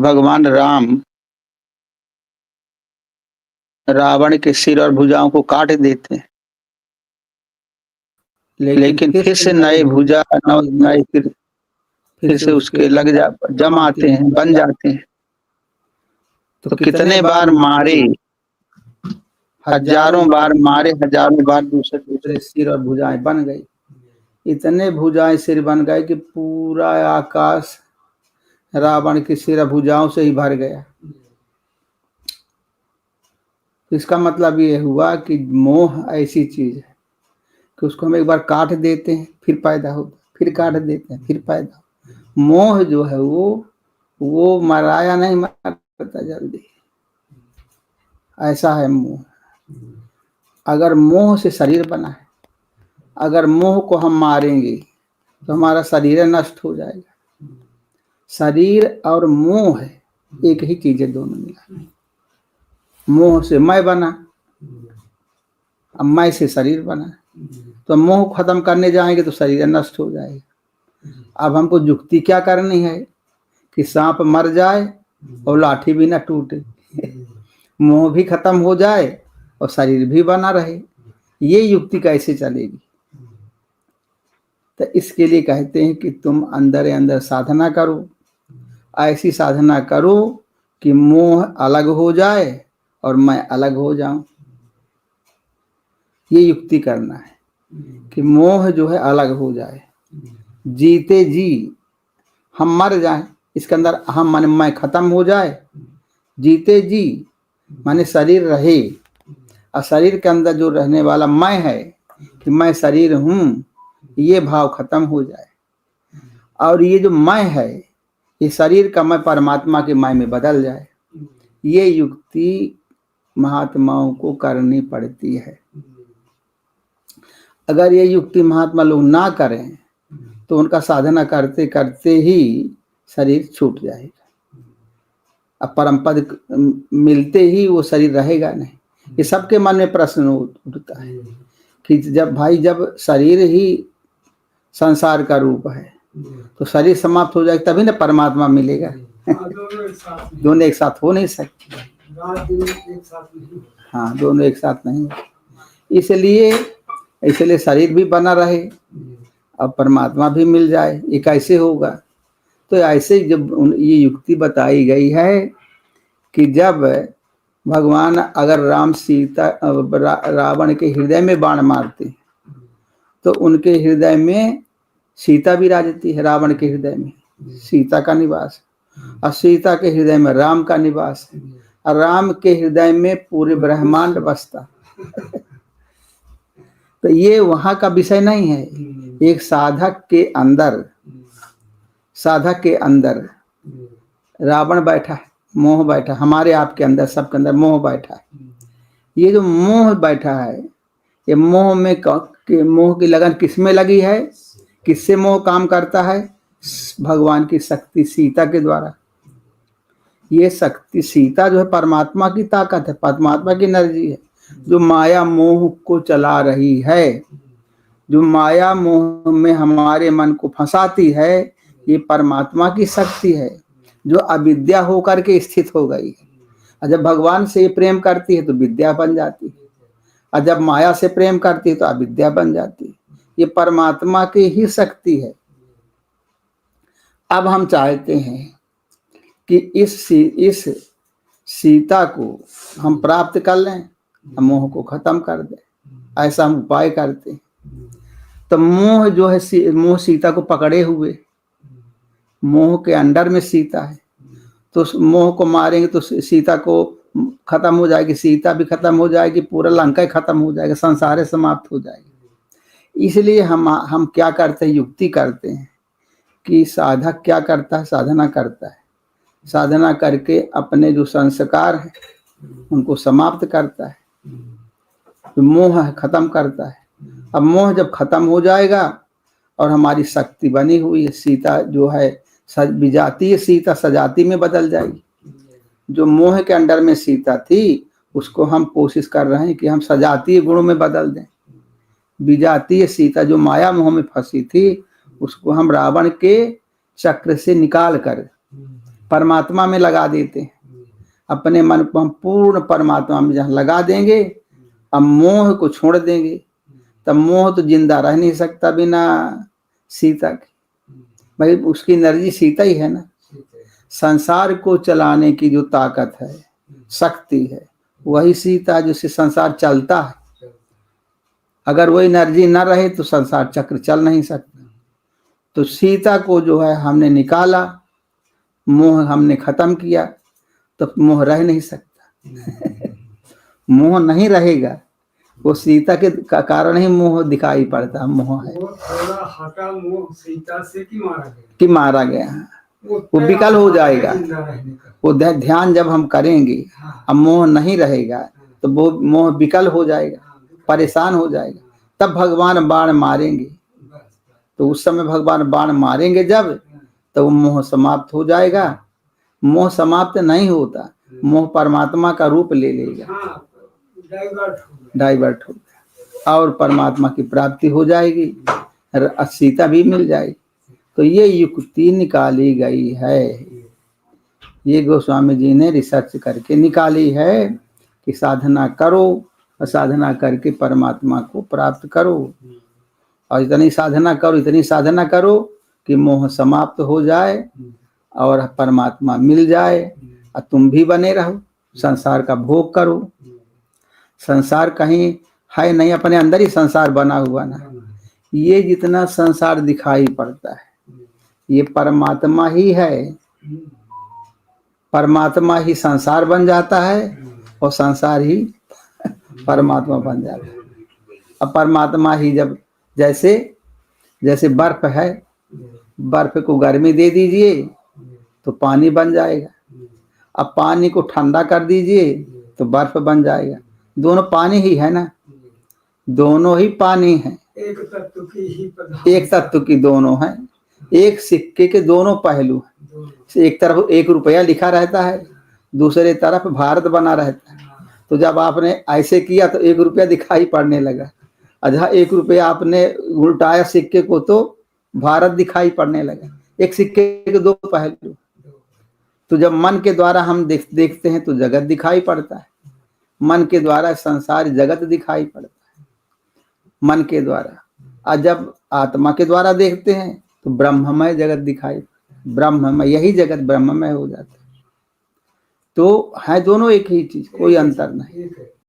भगवान राम रावण के सिर और भुजाओं को काट देते हैं, लेकिन फिर से नए भुजा नए फिर से उसके जम आते हैं, बन जाते हैं। तो कितने बार मारे, हजारों बार मारे, हजारों बार दूसरे सिर और भुजाएं बन गई। इतने भुजाएं सिर बन गए कि पूरा आकाश रावण की सिर भुजाओं से ही भर गया। इसका मतलब ये हुआ कि मोह ऐसी चीज है कि उसको हम एक बार काट देते हैं, फिर पैदा होता, फिर काट देते हैं, फिर पैदा होता। मोह जो है वो मराया नहीं, मरता जल्दी। ऐसा है मोह। अगर मोह से शरीर बना है, अगर मोह को हम मारेंगे तो हमारा शरीर नष्ट हो जाएगा। शरीर और मोह एक ही चीज है, दोनों मिला। मोह से मैं बना, अब मैं से शरीर बना, तो मोह खत्म करने जाएंगे तो शरीर नष्ट हो जाएगा। अब हमको युक्ति क्या करनी है कि सांप मर जाए और लाठी भी ना टूटे, मोह भी खत्म हो जाए और शरीर भी बना रहे। ये युक्ति कैसे चलेगी? तो इसके लिए कहते हैं कि तुम अंदर अंदर साधना करो, ऐसी साधना करो कि मोह अलग हो जाए और मैं अलग हो जाऊं। ये युक्ति करना है कि मोह जो है अलग हो जाए, जीते जी हम मर जाएं, इसके अंदर हम माने मैं खत्म हो जाए, जीते जी माने शरीर रहे, और शरीर के अंदर जो रहने वाला मैं है कि मैं शरीर हूं, ये भाव खत्म हो जाए। और ये जो मैं है, ये शरीर का मैं परमात्मा के मैं में बदल जाए। ये युक्ति महात्माओं को करनी पड़ती है। अगर ये युक्ति महात्मा लोग ना करें तो उनका साधना करते करते ही शरीर छूट जाएगा, अब परम पद मिलते ही वो शरीर रहेगा नहीं। ये सबके मन में प्रश्न उठता है कि जब शरीर ही संसार का रूप है तो शरीर समाप्त हो जाएगा तभी ना परमात्मा मिलेगा। दोनों एक साथ हो नहीं सकते। हाँ, दोनों एक साथ नहीं। इसलिए शरीर भी बना रहे और परमात्मा भी मिल जाए। ये कैसे होगा? तो ऐसे जब ये युक्ति बताई गई है कि जब भगवान अगर रावण के हृदय में बाण मारते तो उनके हृदय में सीता भी राजती है। रावण के हृदय में सीता का निवास, और सीता के हृदय में राम का निवास है, और राम के हृदय में पूरे ब्रह्मांड बसता। तो ये वहां का विषय नहीं है। एक साधक के अंदर रावण बैठा है, मोह बैठा, हमारे आपके अंदर, सबके अंदर मोह बैठा है। ये जो मोह बैठा है, ये मोह की लगन किसमें लगी है? किससे मोह काम करता है? भगवान की शक्ति सीता के द्वारा। ये शक्ति सीता जो है परमात्मा की ताकत है, परमात्मा की एनर्जी है, जो माया मोह को चला रही है, जो माया मोह में हमारे मन को फंसाती है। ये परमात्मा की शक्ति है जो अविद्या होकर के स्थित हो गई है। और जब भगवान से ये प्रेम करती है तो विद्या बन जाती है, और जब माया से प्रेम करती है तो अविद्या बन जाती है। ये परमात्मा की ही शक्ति है। अब हम चाहते हैं कि इस सीता को हम प्राप्त कर लें, मोह को खत्म कर दें। ऐसा हम उपाय करते हैं। तो मोह जो है, मोह सीता को पकड़े हुए, मोह के अंडर में सीता है, तो मोह को मारेंगे तो सीता को खत्म हो जाएगी, सीता भी खत्म हो जाएगी, पूरा लंका ही खत्म हो जाएगा, संसार समाप्त हो जाएगा। इसलिए हम क्या करते हैं? युक्ति करते हैं कि साधक क्या करता है? साधना करता है। साधना करके अपने जो संस्कार है उनको समाप्त करता है, जो मोह है खत्म करता है। अब मोह जब खत्म हो जाएगा और हमारी शक्ति बनी हुई है, सीता जो है विजातीय सीता सजाती में बदल जाएगी। जो मोह के अंडर में सीता थी उसको हम कोशिश कर रहे हैं कि हम सजातीय गुणों में बदल दें। विजातीय सीता जो माया मोह में फंसी थी उसको हम रावण के चक्र से निकाल कर परमात्मा में लगा देते हैं। अपने मन को हम पूर्ण परमात्मा में जहाँ लगा देंगे, अब मोह को छोड़ देंगे, तब मोह तो जिंदा रह नहीं सकता बिना सीता के। भाई उसकी एनर्जी सीता ही है ना। संसार को चलाने की जो ताकत है, शक्ति है, वही सीता जिससे संसार चलता है। अगर वो एनर्जी न रहे तो संसार चक्र चल नहीं सकता। तो सीता को जो है हमने निकाला, मोह हमने खत्म किया, तो मोह रह नहीं सकता। मोह नहीं रहेगा, वो सीता के कारण ही मोह दिखाई पड़ता। मोह है वो थोड़ा हटा मोह सीता से कि मारा गया, वो विकल हो जाएगा। वो ध्यान जब हम करेंगे, अब मोह नहीं रहेगा तो वो मोह विकल हो जाएगा, परेशान हो जाएगा। तब भगवान बाण मारेंगे, तो उस समय भगवान बाण मारेंगे जब, तो वो मोह समाप्त हो जाएगा। मोह समाप्त नहीं होता, मोह परमात्मा का रूप ले लेगा, डाइवर्ट होगा और परमात्मा की प्राप्ति हो जाएगी, सीता भी मिल जाएगी। तो ये युक्ति निकाली गई है, ये गोस्वामी जी ने रिसर्च करके निकाली है कि साधना करो और साधना करके परमात्मा को प्राप्त करो। और इतनी साधना करो कि मोह समाप्त हो जाए और परमात्मा मिल जाए, और तुम भी बने रहो, संसार का भोग करो। संसार कहीं है नहीं, अपने अंदर ही संसार बना हुआ ना। ये जितना संसार दिखाई पड़ता है, ये परमात्मा ही है। परमात्मा ही संसार बन जाता है और संसार ही परमात्मा बन जाता है। अब परमात्मा ही जब जैसे बर्फ है, बर्फ को गर्मी दे दीजिए तो पानी बन जाएगा। अब पानी को ठंडा कर दीजिए तो बर्फ बन जाएगा। दोनों पानी ही है ना, दोनों ही पानी है, एक तत्व की दोनों है, एक सिक्के के दोनों पहलू हैं। एक तरफ 1 रुपया लिखा रहता है, दूसरे तरफ भारत बना रहता है। तो जब आपने ऐसे किया तो 1 रुपया दिखाई पड़ने लगा, अजहा 1 रुपया आपने उल्टाया सिक्के को तो भारत दिखाई पड़ने लगा। एक सिक्के के 2 पहलू। तो जब मन के द्वारा हम देखते हैं तो जगत दिखाई पड़ता है, मन के द्वारा संसार जगत दिखाई पड़ता है, मन के द्वारा। और जब आत्मा के द्वारा देखते हैं तो ब्रह्ममय जगत दिखाई, ब्रह्ममय, यही जगत ब्रह्ममय हो जाता है। तो है दोनों एक ही चीज, कोई अंतर नहीं।